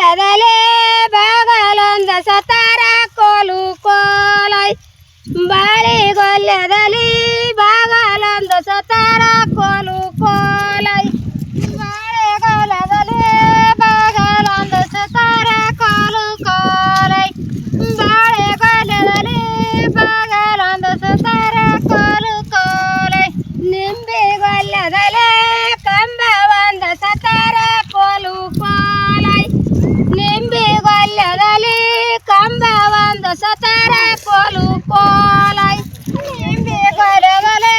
ಗೊಲ್ಲದಲೆ ಬಾಗಲೊಂದ ಸತಾರ ಕೋಲು ಕೋಲೈ ಬಾಳೆ ಗೊಲ್ಲದಲ್ಲಿ ಬಾಗಲೊಂದ ಸತಾರ ಕೋಲು ಕೋಲೈ ಬಾಳೆ ಗೊಲ್ಲದಲ್ಲಿ ಬಾಗಲೊಂದ ಸತಾರ ಕೋಲು ಕೋಲೈ ಬಾಳೆ ಗೊಲ್ಲದಲ್ಲಿ ಬಾಗಲೊಂದ ಸತಾರ ಕೋಲು ಕೋಲೈ ನಿಂಬೆ ಗೊಲ್ಲದಲೆ ಕಂಬ ಒಂದ ಸತಾರ ಕೋಲು ಕೋಲೈ ನಿಂಬೆ ಗೊಲ್ಲದಲ್ಲಿ ಕಂಬ ಒಂದ ಸತಾರ ಕೋಲು ಕೋಲೈ ನಿಂಬೆ ಗೊಲ್ಲದಲ್ಲಿ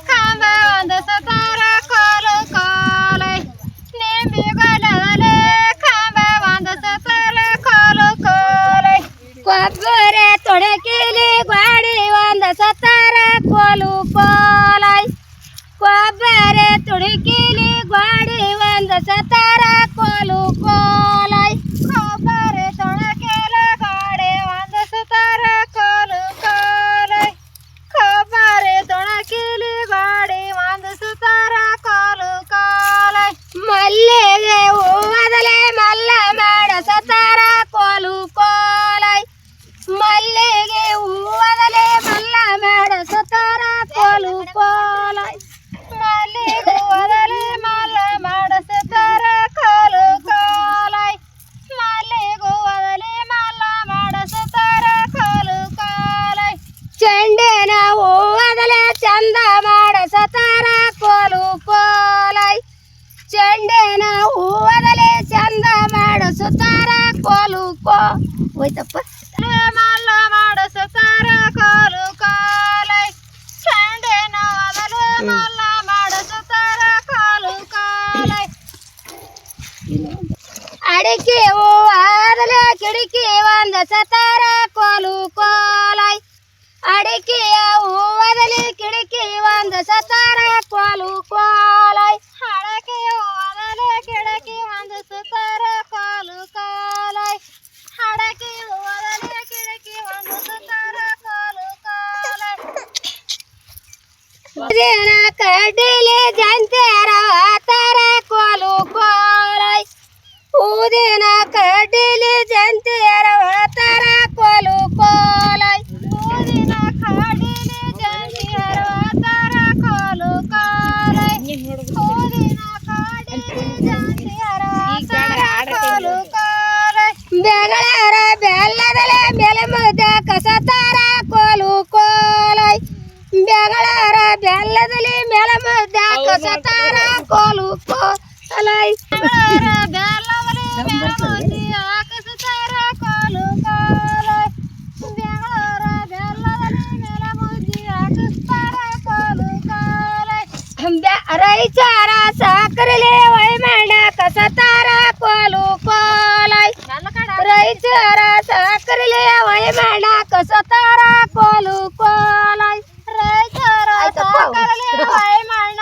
ಕಂಬ ಒಂದ ಸತಾರ ಕೋಲು ಕೋಲೈ ನಿಂಬೆ ಗೊಲ್ಲದಲ್ಲಿ ಕಂಬ ಒಂದ ಸತಾರ ಕೋಲು ಕೋಲೈ ಕೊಬ್ಬರಿ ತೊಡಕಿಲಿ ಗಾಡಿ ಒಂದ ಸತಾರ ಕೋಲು ಕೋಲೈ ಕೊಬ್ಬರಿ ತುಡುಕಿಲಿ ಗಾಡಿ ಒಂದ ಸತಾರ ಕೋಲು ಕೋಲೈ ಕೊಬ್ಬರಿ ತೊಡಕಿಲಿ ಗಾಡಿ ಒಂದ ಸತಾರ ಕೋಲು ಕೋಲೈ ಕೊಬ್ಬರಿ ತೊಡಕಿಲಿ ಗಾಡಿ ಒಂದ ಸತಾರ ಕೋಲು ಕೋಲೈ ಮಲ್ಲಿಗೆ ಹೂವದಲೆ ಮಲ್ಲ ಮಾಡ ಸತಾರ ಕೋಲು ಕೋಲೈ ಮಲ್ಲಿಗೆ ಹೂವದಲೆ ಮಲ್ಲ ಮಾಡ ಸತಾರ ಕೋಲು ಕೋಲೈ ಮಲ್ಲಿಗೆ ಹೂವದಲೆ ಮಲ್ಲ ಮಾಡ ಸತಾರ ಕೋಲು ಕೋಲೈ ಮಲ್ಲಿಗೆ ಹೂವದಲೆ ಮಲ್ಲ ಮಾಡ ಸತಾರ ಕೋಲು ಕೋಲೈ ಚೆಂಡಿನ ಹೂವದಲೆ ಚಂದ ಮಾಡ ಸತಾರ ಕೋಲು ಕೋಲೈ ಚೆಂಡಿನ ಹೂವದಲೆ ಚಂದ ಮಾಡ ಸತಾರ ಕೋಲು ಹೋಯ್ತಪ್ಪ ಮಲ್ಲ ಮಾಡ ಸತಾರ ಕೋಲು ಕೋಲೈ ಚೆಂಡಿನ ಹೂವದಲೆ ಮಲ್ಲ ಮಾಡ ಸತಾರ ಕೋಲು ಕೋಲೈ ಅಡಿಕೆ ಹೂವಾದಲೆ ಕಿಡಿಕಿ ಒಂದ ಸತಾರ ಕೋಲು ಕೋಲೈ ಅಡಿಕೆಯ ಹೂವದಲೆ ಕಿಡಿಕಿ ಒಂದ ಸತಾರ ಕೋಲು ಕೋಲೈ ಅಡಕೆ ಹೂವದಲೆ ಕಿಡಕಿ ಒಂದ ಸತಾರ ಕೋಲು ಕೋಲೈ ಅಡಕೆ ಹೂವದಲೆ ಕಿಡಕಿ ಒಂದ ಸತಾರ ಕೋಲು ಕೋಲೈ ಊದಿನ ಕಡ್ಡಿಲಿ ಜಂತೆರ ತರ ಕೋಲು ಕೋಲೈ ಊದಿನ ಕಡ್ಡಿಲಿ ಜಂತೆರ ತರ ಕೋಲು ಕೋಲೈ ಊದಿನ ಕಡ್ಡಿಲಿ ಜಂತೆರ ತರ ಕೋಲು ಕೋಲೈ ಊದಿನ ಕಡ್ಡಿಲಿ ಜಂತೆರ ತರ ಕೋಲು ಕೋಲೈ ಬೆಗಳರ ಬೆಲ್ಲದಲೆ ಮೆಲಮುದ ಕಸತಾರ ಕೋಲು ಕೋಲೈ ಬೆಗಳರ ಬೆಲ್ಲದಲ್ಲಿ ಮೆಲಮುದ ಕಸತಾರ ಕೋಲು ಕೋಲೈ ಬೆಲ್ಲದಲ್ಲಿ ಮೆಲಮುದಿ ಕಸತಾರ ಕೋಲು ಕೋಲೈ ಬೆಗಳರ ಬೆಲ್ಲದಲ್ಲಿ ಮೆಲಮುದಿ ಕಸತಾರ ಕೋಲು ಕೋಲೈ ರೈತರ ಸಾಕರಲೆ ವೈಮಣ್ಣ ಕಸತಾರ ಕೋಲು ಕೋಲೈ ರೈತರ ಸಾಕರಲೆ ವೈಮಣ್ಣ ಕಸತಾರ ಕೋಲು ಕೋಲೈ ರೈತರ ಸಾಕರಲೆ ವೈಮಣ್ಣ